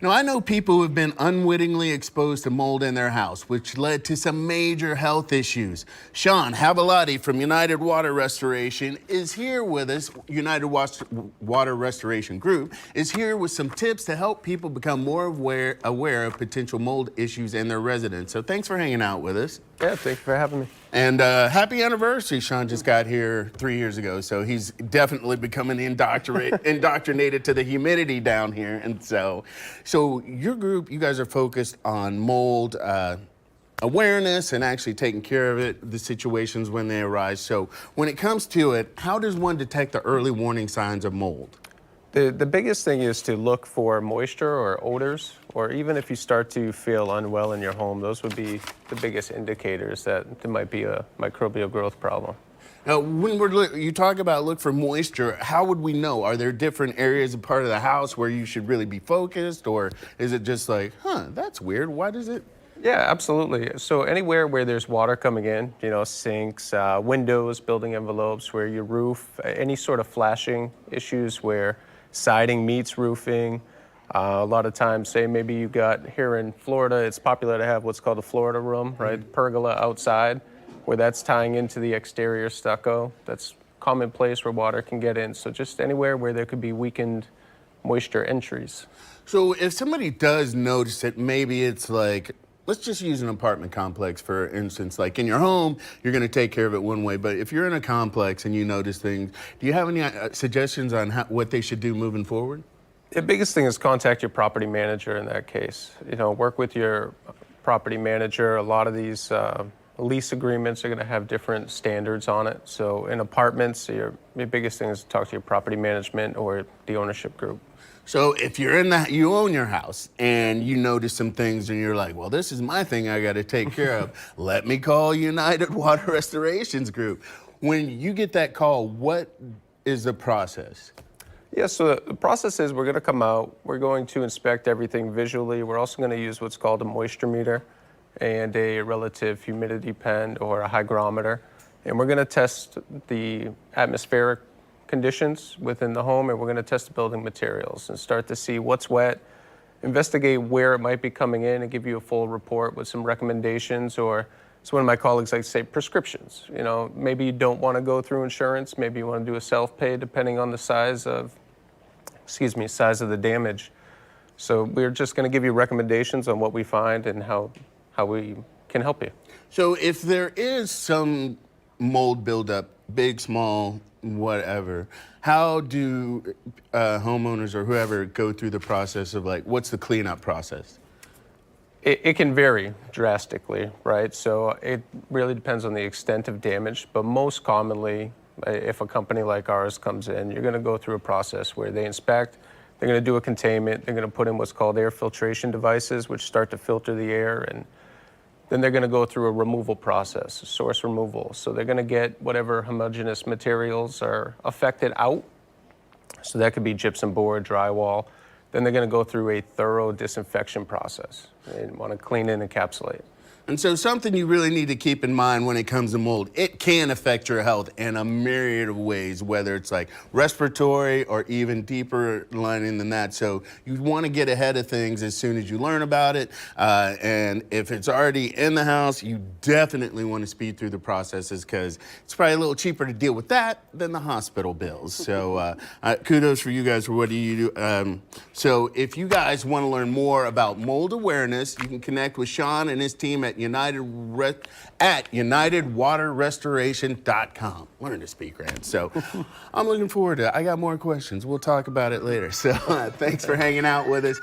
Now, I know people who have been unwittingly exposed to mold in their house, which led to some major health issues. Sean Havalati from United Water Restoration is here with us. Water Restoration Group is here with some tips to help people become more aware of potential mold issues in their residence. So thanks for hanging out with us. Yeah, thanks for having me. And happy anniversary. Sean just got here 3 years ago, so he's definitely becoming indoctrinated to the humidity down here. And so your group, you guys are focused on mold awareness and actually taking care of it, the situations when they arise. So when it comes to it, how does one detect the early warning signs of mold? The biggest thing is to look for moisture or odors, or even if you start to feel unwell in your home, those would be the biggest indicators that there might be a microbial growth problem. Now, when you talk about look for moisture, how would we know? Are there different areas of part of the house where you should really be focused, or is it just like, that's weird, why does it? Yeah, absolutely. So anywhere where there's water coming in, sinks, windows, building envelopes, where your roof, any sort of flashing issues where siding meets roofing. A lot of times, say maybe you got here in Florida, it's popular to have what's called a Florida room, right? Pergola outside, where that's tying into the exterior stucco. That's commonplace where water can get in. So just anywhere where there could be weakened moisture entries. So if somebody does notice that maybe it's like, let's just use an apartment complex, for instance. Like in your home, you're going to take care of it one way. But if you're in a complex and you notice things, do you have any suggestions on what they should do moving forward? The biggest thing is contact your property manager in that case. Work with your property manager. A lot of these lease agreements are going to have different standards on it. So in apartments, your biggest thing is to talk to your property management or the ownership group. So if you own your house and you notice some things and you're like, well, this is my thing I got to take care of. Let me call United Water Restorations Group. When you get that call, what is the process? Yeah, so the process is we're going to come out. We're going to inspect everything visually. We're also going to use what's called a moisture meter and a relative humidity pen or a hygrometer. And we're going to test the atmospheric conditions within the home, and we're going to test the building materials and start to see what's wet, investigate where it might be coming in, and give you a full report with some recommendations, or as one of my colleagues likes to say, prescriptions. Maybe you don't want to go through insurance, maybe you want to do a self-pay depending on the size of the damage. So we're just going to give you recommendations on what we find and how we can help you. So if there is some mold buildup, big, small, whatever, how do homeowners or whoever go through the process of what's the cleanup process? It can vary drastically, right? So it really depends on the extent of damage, but most commonly, if a company like ours comes in, you're going to go through a process where they inspect, they're going to do a containment, they're going to put in what's called air filtration devices, which start to filter the air, and then they're going to go through a removal process, a source removal. So they're going to get whatever homogeneous materials are affected out. So that could be gypsum board, drywall. Then they're going to go through a thorough disinfection process. They want to clean and encapsulate. And so something you really need to keep in mind when it comes to mold, it can affect your health in a myriad of ways, whether it's like respiratory or even deeper lining than that. So you want to get ahead of things as soon as you learn about it. And if it's already in the house, you definitely want to speed through the processes because it's probably a little cheaper to deal with that than the hospital bills. So kudos for you guys for what you do. So if you guys want to learn more about mold awareness, you can connect with Sean and his team at UnitedWaterRestoration.com. Learn to speak, Rand. So I'm looking forward to it. I got more questions. We'll talk about it later. So thanks for hanging out with us.